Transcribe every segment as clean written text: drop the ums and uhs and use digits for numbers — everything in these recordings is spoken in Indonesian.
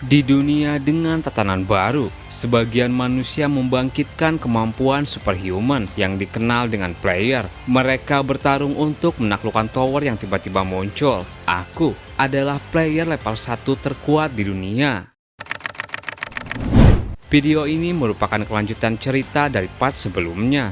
Di dunia dengan tatanan baru, sebagian manusia membangkitkan kemampuan superhuman yang dikenal dengan player. Mereka bertarung untuk menaklukkan tower yang tiba-tiba muncul. Aku adalah player level 1 terkuat di dunia. Video ini merupakan kelanjutan cerita dari part sebelumnya.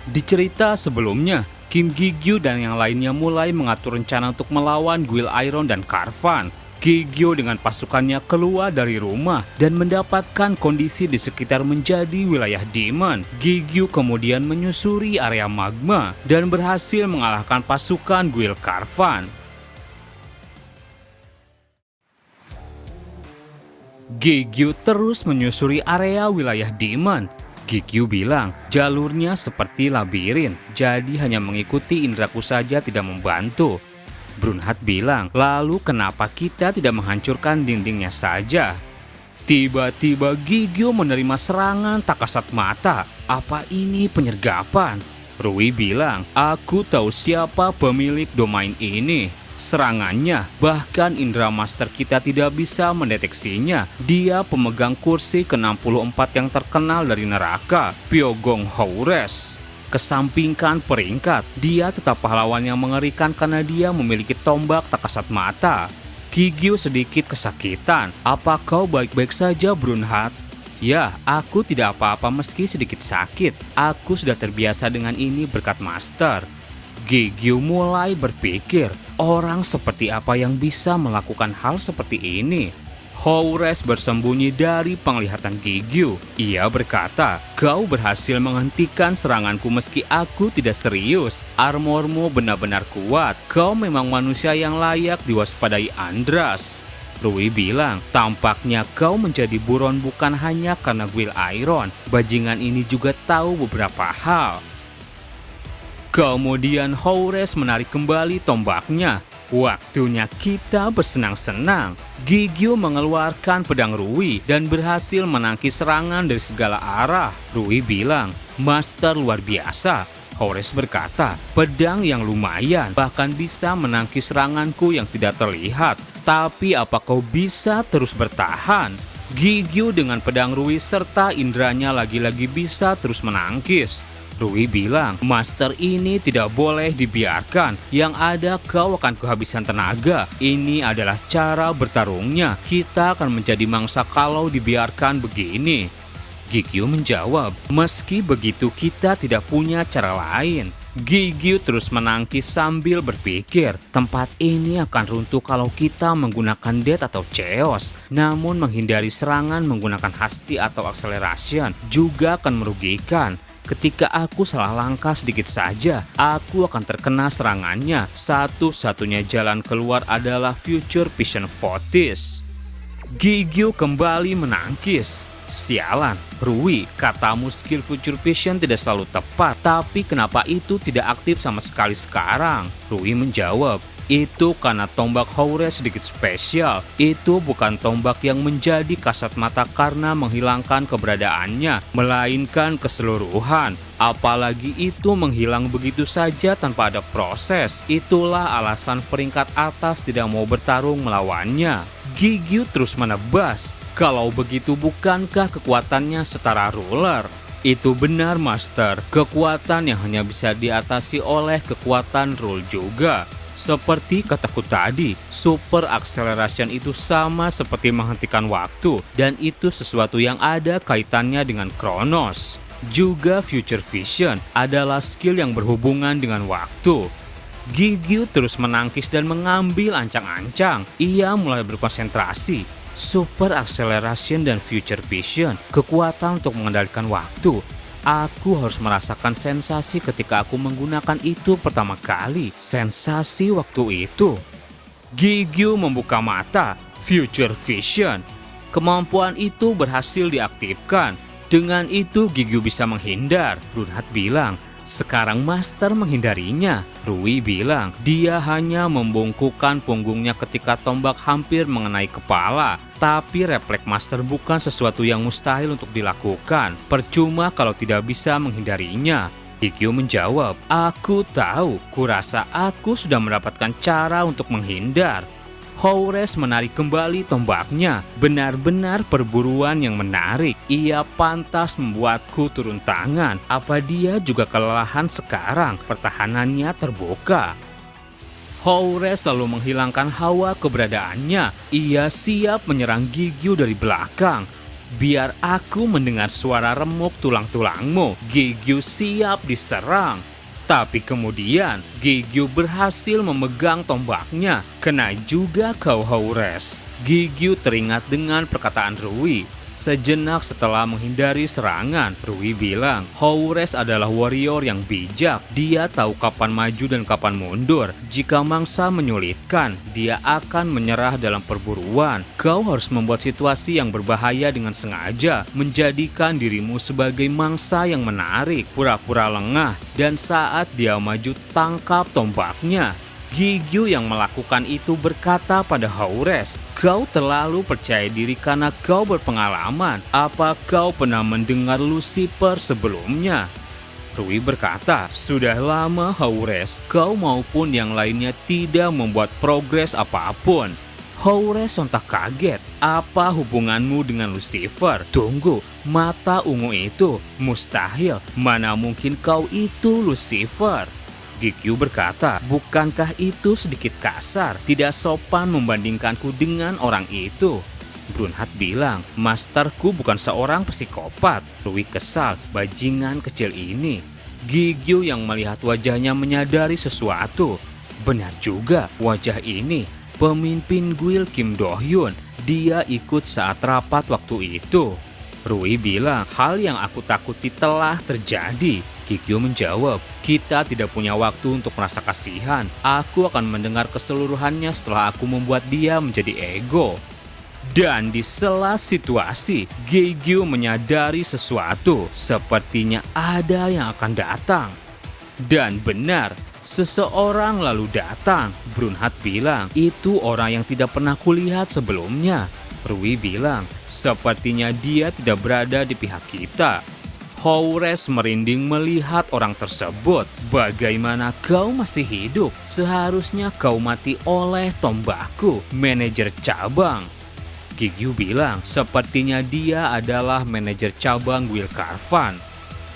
Di cerita sebelumnya, Kim Gi-gyu dan yang lainnya mulai mengatur rencana untuk melawan Guild Iron dan Karvan. Gi-gyu dengan pasukannya keluar dari rumah dan mendapatkan kondisi di sekitar menjadi wilayah Demon. Gi-gyu kemudian menyusuri area magma dan berhasil mengalahkan pasukan Guild Karvan. Gi-gyu terus menyusuri area wilayah Demon. Gi-gyu bilang jalurnya seperti labirin, jadi hanya mengikuti indraku saja tidak membantu. Brunhat bilang, lalu kenapa kita tidak menghancurkan dindingnya saja? Tiba-tiba Gi-gyu menerima serangan tak kasat mata. Apa ini penyergapan? Rui bilang, aku tahu siapa pemilik domain ini. Serangannya, bahkan Indra Master kita tidak bisa mendeteksinya. Dia pemegang kursi ke-64 yang terkenal dari neraka, Pyogong Haures. Kesampingkan peringkat, dia tetap pahlawan yang mengerikan karena dia memiliki tombak tak kasat mata. Gi-gyu sedikit kesakitan. Apa kau baik-baik saja, Brunhat? Ya, aku tidak apa-apa meski sedikit sakit. Aku sudah terbiasa dengan ini berkat Master. Gi-gyu mulai berpikir, orang seperti apa yang bisa melakukan hal seperti ini? Haures bersembunyi dari penglihatan Gi-gyu. Ia berkata, kau berhasil menghentikan seranganku meski aku tidak serius. Armormu benar-benar kuat. Kau memang manusia yang layak diwaspadai Andras. Rui bilang, tampaknya kau menjadi buron bukan hanya karena Guild Iron. Bajingan ini juga tahu beberapa hal. Kemudian Haures menarik kembali tombaknya. Waktunya kita bersenang-senang. Gi-gyu mengeluarkan pedang Rui dan berhasil menangkis serangan dari segala arah. Rui bilang, Master luar biasa. Haures berkata, pedang yang lumayan bahkan bisa menangkis seranganku yang tidak terlihat. Tapi apa kau bisa terus bertahan? Gi-gyu dengan pedang Rui serta indranya lagi-lagi bisa terus menangkis. Rui bilang, Master ini tidak boleh dibiarkan. Yang ada kau akan kehabisan tenaga. Ini adalah cara bertarungnya. Kita akan menjadi mangsa kalau dibiarkan begini. Gi-gyu menjawab, meski begitu kita tidak punya cara lain. Gi-gyu terus menangkis sambil berpikir, tempat ini akan runtuh kalau kita menggunakan Death atau Chaos. Namun menghindari serangan menggunakan Hasti atau Acceleration juga akan merugikan. Ketika aku salah langkah sedikit saja, aku akan terkena serangannya. Satu-satunya jalan keluar adalah Future Vision Fortis. Gi-gyu kembali menangkis. Sialan, Rui, katamu skill Future Vision tidak selalu tepat, tapi kenapa itu tidak aktif sama sekali sekarang? Rui menjawab, itu karena tombak Haures sedikit spesial. Itu bukan tombak yang menjadi kasat mata karena menghilangkan keberadaannya, melainkan keseluruhan. Apalagi itu menghilang begitu saja tanpa ada proses. Itulah alasan peringkat atas tidak mau bertarung melawannya. Gi-gyu terus menebas. Kalau begitu bukankah kekuatannya setara ruler? Itu benar, Master. Kekuatan yang hanya bisa diatasi oleh kekuatan rule juga. Seperti kataku tadi, Super Acceleration itu sama seperti menghentikan waktu, dan itu sesuatu yang ada kaitannya dengan Kronos. Juga Future Vision adalah skill yang berhubungan dengan waktu. Gi-gyu terus menangkis dan mengambil ancang-ancang. Ia mulai berkonsentrasi. Super Acceleration dan Future Vision, kekuatan untuk mengendalikan waktu. Aku harus merasakan sensasi ketika aku menggunakan itu pertama kali. Sensasi waktu itu. Gi-gyu membuka mata. Future Vision. Kemampuan itu berhasil diaktifkan. Dengan itu Gi-gyu bisa menghindar. Brunhat bilang, sekarang Master menghindarinya. Rui bilang, dia hanya membungkukkan punggungnya ketika tombak hampir mengenai kepala. Tapi refleks Master bukan sesuatu yang mustahil untuk dilakukan. Percuma kalau tidak bisa menghindarinya. Gi-gyu menjawab, aku tahu, kurasa aku sudah mendapatkan cara untuk menghindar. Haures menarik kembali tombaknya. Benar-benar perburuan yang menarik. Ia pantas membuatku turun tangan. Apa dia juga kelelahan sekarang? Pertahanannya terbuka. Haures lalu menghilangkan hawa keberadaannya. Ia siap menyerang Gigyu dari belakang. Biar aku mendengar suara remuk tulang-tulangmu. Gigyu siap diserang. Tapi kemudian Gigyu berhasil memegang tombaknya. Kena juga kau, Haures. Gigyu teringat dengan perkataan Rui. Sejenak setelah menghindari serangan, Rui bilang, Haures adalah warrior yang bijak. Dia tahu kapan maju dan kapan mundur. Jika mangsa menyulitkan, dia akan menyerah dalam perburuan. Kau harus membuat situasi yang berbahaya dengan sengaja, menjadikan dirimu sebagai mangsa yang menarik, pura-pura lengah, dan saat dia maju tangkap tombaknya. Gigyu yang melakukan itu berkata pada Haures, kau terlalu percaya diri karena kau berpengalaman. Apa kau pernah mendengar Lucifer sebelumnya? Rui berkata, sudah lama Haures, kau maupun yang lainnya tidak membuat progres apapun. Haures sontak kaget. Apa hubunganmu dengan Lucifer? Tunggu, mata ungu itu? Mustahil, mana mungkin kau itu Lucifer? Gigyu berkata, bukankah itu sedikit kasar? Tidak sopan membandingkanku dengan orang itu. Brunhat bilang, masterku bukan seorang psikopat. Rui kesal, bajingan kecil ini. Gigyu yang melihat wajahnya menyadari sesuatu. Benar juga, wajah ini. Pemimpin guild Kim Do-hyun. Dia ikut saat rapat waktu itu. Rui bilang, hal yang aku takuti telah terjadi. Gigyu menjawab, kita tidak punya waktu untuk merasa kasihan. Aku akan mendengar keseluruhannya setelah aku membuat dia menjadi ego. Dan di sela situasi, Gigyu menyadari sesuatu. Sepertinya ada yang akan datang. Dan benar, seseorang lalu datang. Brunhat bilang, itu orang yang tidak pernah kulihat sebelumnya. Rui bilang, sepertinya dia tidak berada di pihak kita. Haures merinding melihat orang tersebut. Bagaimana kau masih hidup? Seharusnya kau mati oleh tombakku, manajer cabang. Gigyu bilang, sepertinya dia adalah manajer cabang Will Karvan.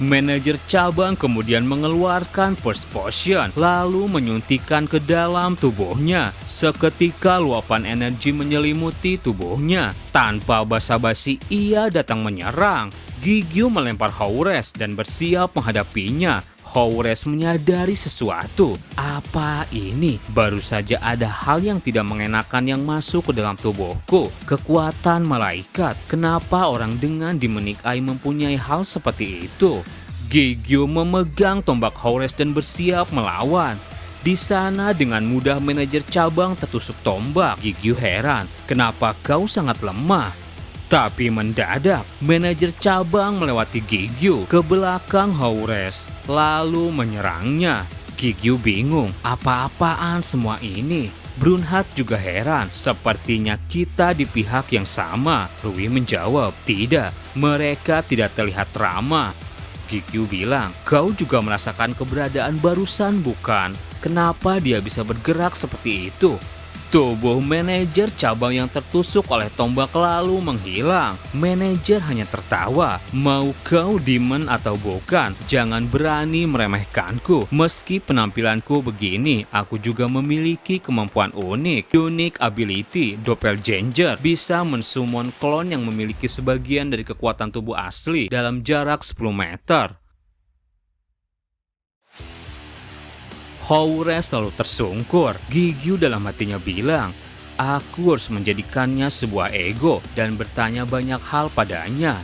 Manajer cabang kemudian mengeluarkan Burst Potion, lalu menyuntikkan ke dalam tubuhnya. Seketika luapan energi menyelimuti tubuhnya. Tanpa basa-basi ia datang menyerang. Gigyu melempar Haures dan bersiap menghadapinya. Haures menyadari sesuatu. Apa ini? Baru saja ada hal yang tidak mengenakan yang masuk ke dalam tubuhku. Kekuatan malaikat. Kenapa orang dengan Demonic Eye mempunyai hal seperti itu? Gigyu memegang tombak Haures dan bersiap melawan. Di sana dengan mudah manajer cabang tertusuk tombak. Gigyu heran. Kenapa kau sangat lemah? Tapi mendadak, manajer cabang melewati Gigyu ke belakang Haures, lalu menyerangnya. Gigyu bingung, apa-apaan semua ini? Brunhat juga heran, sepertinya kita di pihak yang sama. Rui menjawab, tidak, mereka tidak terlihat ramah. Gigyu bilang, kau juga merasakan keberadaan barusan bukan? Kenapa dia bisa bergerak seperti itu? Tubuh manajer cabang yang tertusuk oleh tombak lalu menghilang. Manajer hanya tertawa. Mau kau demon atau bukan, jangan berani meremehkanku. Meski penampilanku begini, aku juga memiliki kemampuan unik. Unique ability, Doppelganger, bisa mensummon klon yang memiliki sebagian dari kekuatan tubuh asli dalam jarak 10 meter. Haures lalu tersungkur. Gigyu dalam hatinya bilang, aku harus menjadikannya sebuah ego dan bertanya banyak hal padanya.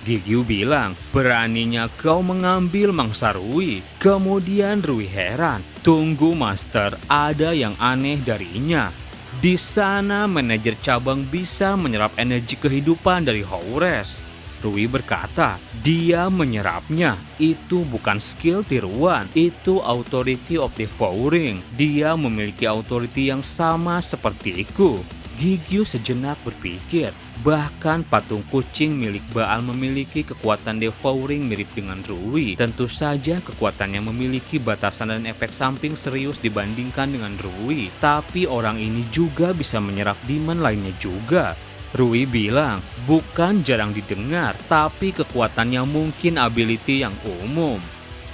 Gigyu bilang, beraninya kau mengambil mangsa Rui. Kemudian Rui heran, tunggu master, ada yang aneh darinya. Di sana manajer cabang bisa menyerap energi kehidupan dari Haures. Rui berkata, dia menyerapnya. Itu bukan skill tiruan, itu authority of devouring. Dia memiliki authority yang sama sepertiku. Gigyu sejenak berpikir, bahkan patung kucing milik Baal memiliki kekuatan devouring mirip dengan Rui. Tentu saja kekuatannya memiliki batasan dan efek samping serius dibandingkan dengan Rui. Tapi orang ini juga bisa menyerap demon lainnya juga. Rui bilang, bukan jarang didengar, tapi kekuatannya mungkin ability yang umum.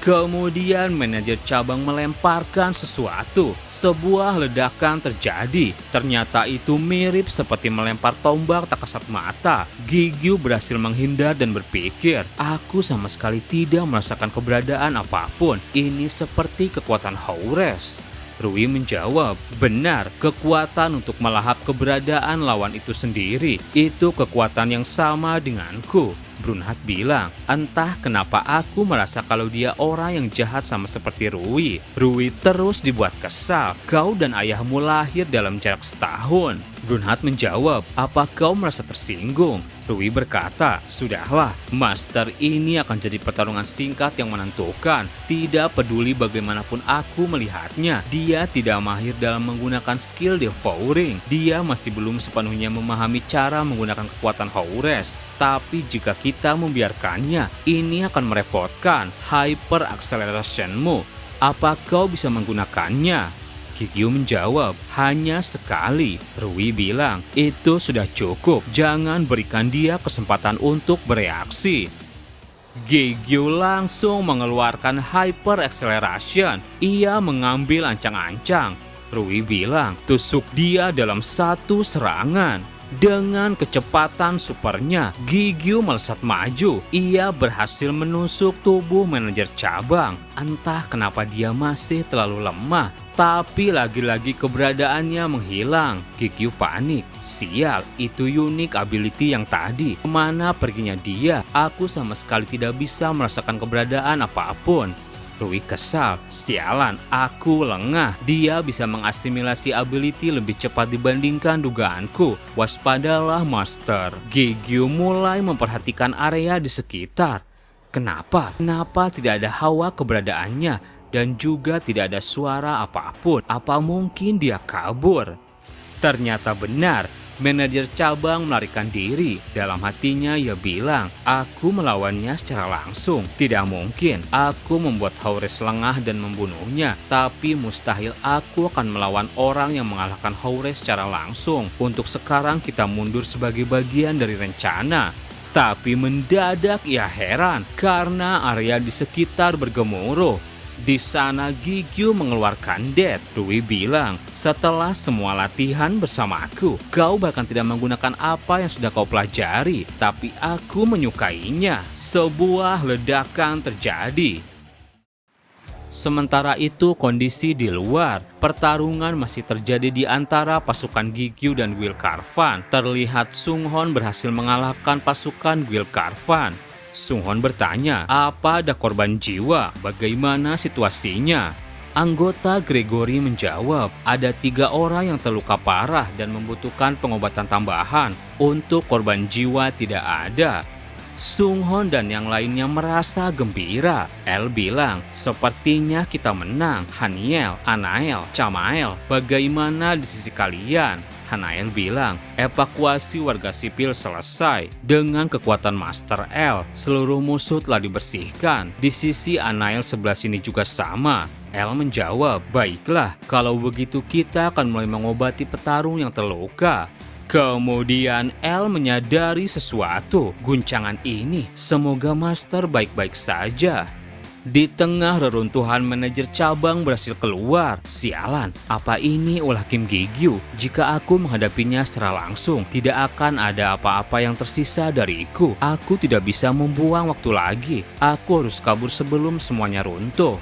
Kemudian manajer cabang melemparkan sesuatu. Sebuah ledakan terjadi. Ternyata itu mirip seperti melempar tombak tak kasat mata. Gigyu berhasil menghindar dan berpikir, aku sama sekali tidak merasakan keberadaan apapun. Ini seperti kekuatan Haures. Rui menjawab, benar, kekuatan untuk melahap keberadaan lawan itu sendiri. Itu kekuatan yang sama denganku. Brunhard bilang, entah kenapa aku merasa kalau dia orang yang jahat sama seperti Rui. Rui terus dibuat kesal, kau dan ayahmu lahir dalam jarak setahun. Brunhard menjawab, apa kau merasa tersinggung? Rui berkata, sudahlah, Master ini akan jadi pertarungan singkat yang menentukan. Tidak peduli bagaimanapun aku melihatnya, dia tidak mahir dalam menggunakan skill devouring. Dia masih belum sepenuhnya memahami cara menggunakan kekuatan Haures. Tapi jika kita membiarkannya, ini akan merepotkan hyper accelerationmu. Apa kau bisa menggunakannya? Gigyu menjawab, hanya sekali. Rui bilang, itu sudah cukup, jangan berikan dia kesempatan untuk bereaksi. Gigyu langsung mengeluarkan hyper acceleration. Ia mengambil ancang-ancang. Rui bilang, tusuk dia dalam satu serangan. Dengan kecepatan supernya, Gigyu melesat maju. Ia berhasil menusuk tubuh manajer cabang. Entah kenapa dia masih terlalu lemah, tapi lagi-lagi keberadaannya menghilang. Gigyu panik. Sial, itu unik ability yang tadi. Kemana perginya dia? Aku sama sekali tidak bisa merasakan keberadaan apapun. Rui kesal, sialan, aku lengah. Dia bisa mengasimilasi ability lebih cepat dibandingkan dugaanku. Waspadalah, Master. Gigyu mulai memperhatikan area di sekitar. Kenapa? Kenapa tidak ada hawa keberadaannya? Dan juga tidak ada suara apapun. Apa mungkin dia kabur? Ternyata benar. Manajer cabang melarikan diri. Dalam hatinya ia bilang, aku melawannya secara langsung. Tidak mungkin aku membuat Haures lengah dan membunuhnya. Tapi mustahil aku akan melawan orang yang mengalahkan Haures secara langsung. Untuk sekarang kita mundur sebagai bagian dari rencana. Tapi mendadak ia heran karena area di sekitar bergemuruh. Di sana Gigyu mengeluarkan Death. Rui bilang, setelah semua latihan bersamaku, kau bahkan tidak menggunakan apa yang sudah kau pelajari. Tapi aku menyukainya. Sebuah ledakan terjadi. Sementara itu kondisi di luar, pertarungan masih terjadi di antara pasukan Gigyu dan Will Carvan. Terlihat Sunghon berhasil mengalahkan pasukan Will Carvan. Sunghon bertanya, apa ada korban jiwa? Bagaimana situasinya? Anggota Gregory menjawab, ada 3 orang yang terluka parah dan membutuhkan pengobatan tambahan. Untuk korban jiwa tidak ada. Sunghon dan yang lainnya merasa gembira. El bilang, sepertinya kita menang. Haniel, Anael, Chamael, bagaimana di sisi kalian? Hanael bilang, evakuasi warga sipil selesai. Dengan kekuatan Master L, seluruh musuh telah dibersihkan. Di sisi Anael sebelah sini juga sama. El menjawab, baiklah, kalau begitu kita akan mulai mengobati petarung yang terluka. Kemudian El menyadari sesuatu. Guncangan ini, semoga Master baik-baik saja. Di tengah reruntuhan manajer cabang berhasil keluar. Sialan, apa ini ulah Kim Gigyu? Jika aku menghadapinya secara langsung, tidak akan ada apa-apa yang tersisa dariku. Aku tidak bisa membuang waktu lagi. Aku harus kabur sebelum semuanya runtuh.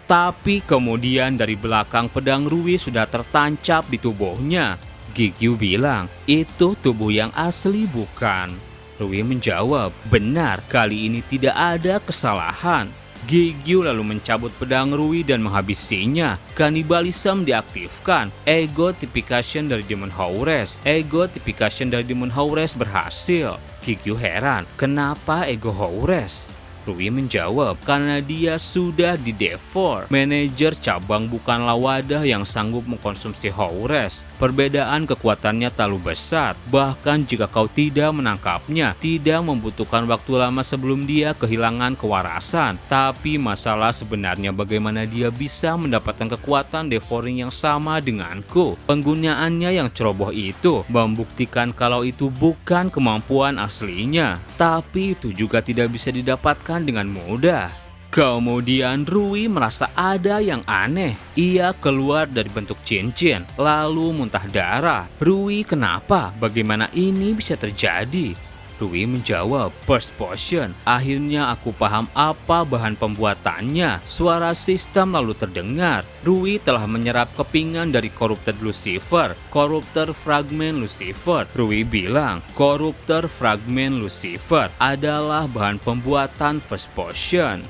Tapi kemudian dari belakang pedang Rui sudah tertancap di tubuhnya. Gigyu bilang, itu tubuh yang asli bukan? Rui menjawab, benar, kali ini tidak ada kesalahan. Gigyu lalu mencabut pedang Rui dan menghabisinya. Kannibalism diaktifkan. Egotification dari Demon Haures. Egotification dari Demon Haures berhasil. Gigyu heran, kenapa Ego Haures? Rui menjawab, karena dia sudah di D4. Manajer cabang bukanlah wadah yang sanggup mengkonsumsi Haures. Perbedaan kekuatannya terlalu besar. Bahkan jika kau tidak menangkapnya, tidak membutuhkan waktu lama sebelum dia kehilangan kewarasan. Tapi masalah sebenarnya bagaimana dia bisa mendapatkan kekuatan devouring yang sama denganku. Penggunaannya yang ceroboh itu membuktikan kalau itu bukan kemampuan aslinya. Tapi itu juga tidak bisa didapatkan dengan mudah. Kemudian Rui merasa ada yang aneh. Ia keluar dari bentuk cincin, lalu muntah darah. Rui, kenapa? Bagaimana ini bisa terjadi? Rui menjawab, Burst Potion. Akhirnya aku paham apa bahan pembuatannya. Suara sistem lalu terdengar. Rui telah menyerap kepingan dari Corrupted Lucifer, Corruptor Fragment Lucifer. Rui bilang, Corruptor Fragment Lucifer adalah bahan pembuatan First Potion.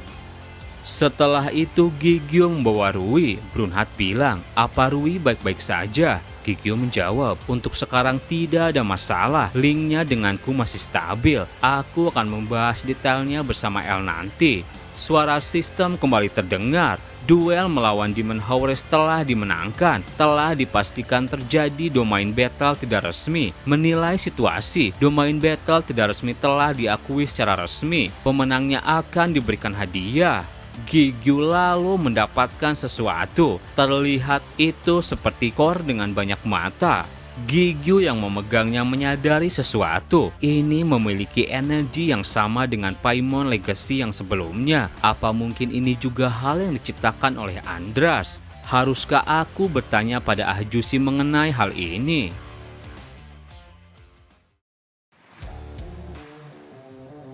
Setelah itu Gigio membawa Rui. Brunhard bilang, apa Rui baik-baik saja? Gigio menjawab, untuk sekarang tidak ada masalah, linknya denganku masih stabil. Aku akan membahas detailnya bersama El nanti. Suara sistem kembali terdengar. Duel melawan Demon Haures telah dimenangkan. Telah dipastikan terjadi domain battle tidak resmi. Menilai situasi, domain battle tidak resmi telah diakui secara resmi. Pemenangnya akan diberikan hadiah. Gigio lalu mendapatkan sesuatu. Terlihat itu seperti core dengan banyak mata. Gigio yang memegangnya menyadari sesuatu. Ini memiliki energi yang sama dengan Paimon Legacy yang sebelumnya. Apa mungkin ini juga hal yang diciptakan oleh Andras? Haruskah aku bertanya pada Ahjusi mengenai hal ini?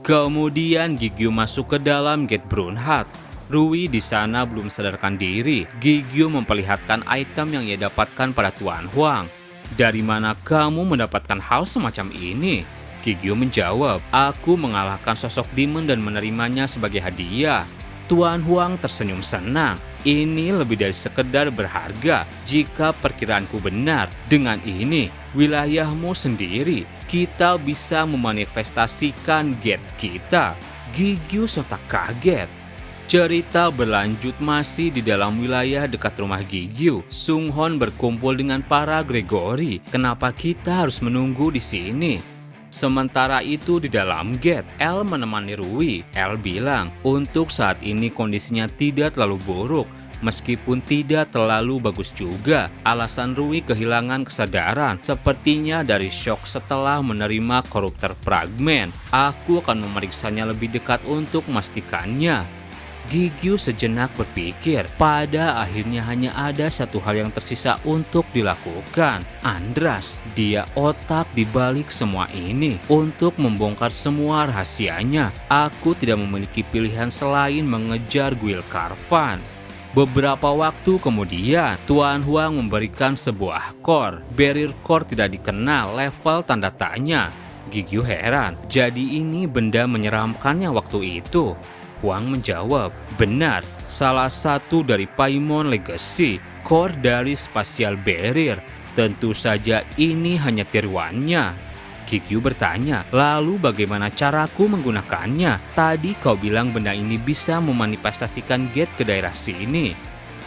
Kemudian Gigio masuk ke dalam gate Brunhard. Rui di sana belum sadarkan diri. Gigio memperlihatkan item yang ia dapatkan pada Tuan Huang. Dari mana kamu mendapatkan hal semacam ini? Gigio menjawab, aku mengalahkan sosok demon dan menerimanya sebagai hadiah. Tuan Huang tersenyum senang. Ini lebih dari sekedar berharga. Jika perkiraanku benar, dengan ini, wilayahmu sendiri, kita bisa memanifestasikan gate kita. Gigio sontak kaget. Cerita berlanjut masih di dalam wilayah dekat rumah Gigio. Sung Hon berkumpul dengan para Gregory. Kenapa kita harus menunggu di sini? Sementara itu di dalam gate, El menemani Rui. El bilang, untuk saat ini kondisinya tidak terlalu buruk. Meskipun tidak terlalu bagus juga. Alasan Rui kehilangan kesadaran. Sepertinya dari shock setelah menerima Corruptor Fragment. Aku akan memeriksanya lebih dekat untuk memastikannya. Gigio sejenak berpikir, pada akhirnya hanya ada satu hal yang tersisa untuk dilakukan. Andras, dia otak di balik semua ini. Untuk membongkar semua rahasianya, aku tidak memiliki pilihan selain mengejar Guild Karvan. Beberapa waktu kemudian, Tuan Huang memberikan sebuah core. Barrier core tidak dikenal, level tanda tanya. Gigio heran, jadi ini benda menyeramkannya waktu itu. Huang menjawab, benar, salah satu dari Paimon Legacy, core dari Spatial Barrier. Tentu saja ini hanya tiruannya. Gigio bertanya, lalu bagaimana caraku menggunakannya? Tadi kau bilang benda ini bisa memanifestasikan gate ke daerah sini.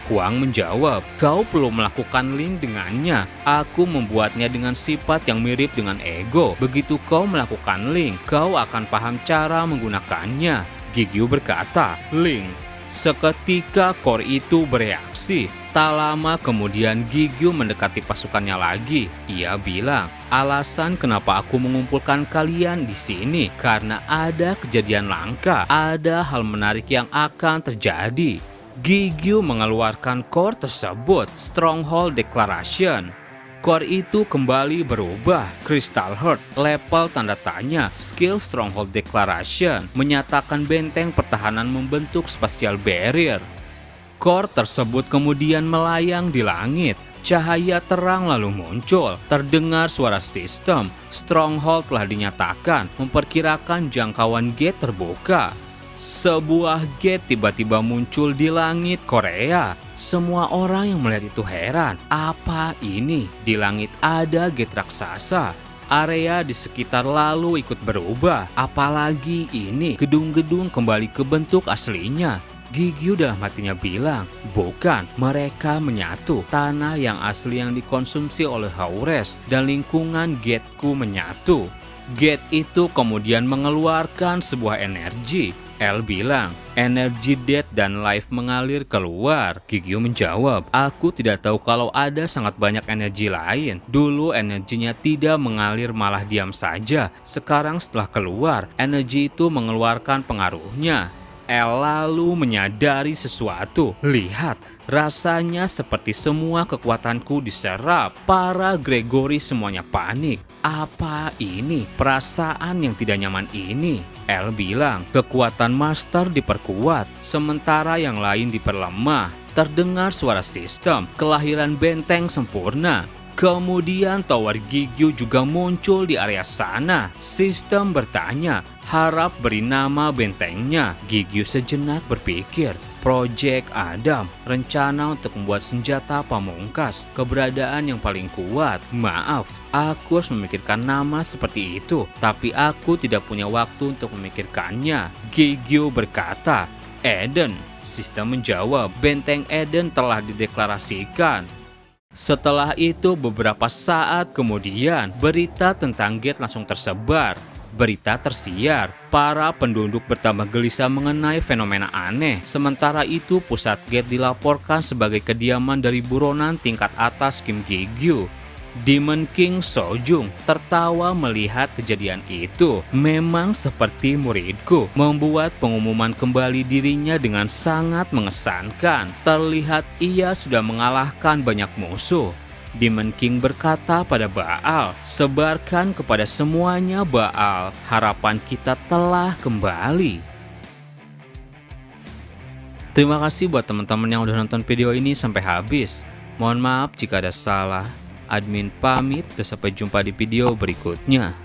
Huang menjawab, kau perlu melakukan link dengannya. Aku membuatnya dengan sifat yang mirip dengan ego. Begitu kau melakukan link, kau akan paham cara menggunakannya. Gigio berkata, link. Seketika core itu bereaksi. Tak lama kemudian Gigio mendekati pasukannya lagi. Ia bilang, alasan kenapa aku mengumpulkan kalian di sini karena ada kejadian langka, ada hal menarik yang akan terjadi. Gigio mengeluarkan core tersebut, Stronghold Declaration. Core itu kembali berubah. Crystal Heart, level tanda tanya, skill Stronghold Declaration, menyatakan benteng pertahanan membentuk Spatial Barrier. Core tersebut kemudian melayang di langit. Cahaya terang lalu muncul. Terdengar suara sistem. Stronghold telah dinyatakan, memperkirakan jangkauan gate terbuka. Sebuah gate tiba-tiba muncul di langit Korea. Semua orang yang melihat itu heran. Apa ini? Di langit ada gate raksasa. Area di sekitar lalu ikut berubah. Apalagi ini, gedung-gedung kembali ke bentuk aslinya. Gigyu dalam hatinya bilang, bukan, mereka menyatu. Tanah yang asli yang dikonsumsi oleh Haures dan lingkungan gateku menyatu. Gate itu kemudian mengeluarkan sebuah energi. L bilang, energi death dan life mengalir keluar. Gigyu menjawab, aku tidak tahu kalau ada sangat banyak energi lain. Dulu energinya tidak mengalir, malah diam saja. Sekarang setelah keluar, energi itu mengeluarkan pengaruhnya. El lalu menyadari sesuatu. Lihat, rasanya seperti semua kekuatanku diserap. Para Gregory semuanya panik. Apa ini? Perasaan yang tidak nyaman ini. El bilang, kekuatan master diperkuat, sementara yang lain diperlemah. Terdengar suara sistem, kelahiran benteng sempurna. Kemudian tower Gigyu juga muncul di area sana. Sistem bertanya, harap beri nama bentengnya. Gigyu sejenak berpikir, Project Adam, rencana untuk membuat senjata pamungkas, keberadaan yang paling kuat. Maaf, aku harus memikirkan nama seperti itu, tapi aku tidak punya waktu untuk memikirkannya. Gigyu berkata, Eden. Sistem menjawab, benteng Eden telah dideklarasikan. Setelah itu beberapa saat kemudian, berita tentang gate langsung tersebar. Berita tersiar, para penduduk bertambah gelisah mengenai fenomena aneh. Sementara itu pusat gate dilaporkan sebagai kediaman dari buronan tingkat atas Kim Gigyu. Demon King Sojung tertawa melihat kejadian itu. Memang seperti muridku, membuat pengumuman kembali dirinya dengan sangat mengesankan. Terlihat ia sudah mengalahkan banyak musuh. Demon King berkata pada Baal, sebarkan kepada semuanya Baal, harapan kita telah kembali. Terima kasih buat teman-teman yang udah nonton video ini sampai habis. Mohon maaf jika ada salah. Admin pamit, dan sampai jumpa di video berikutnya.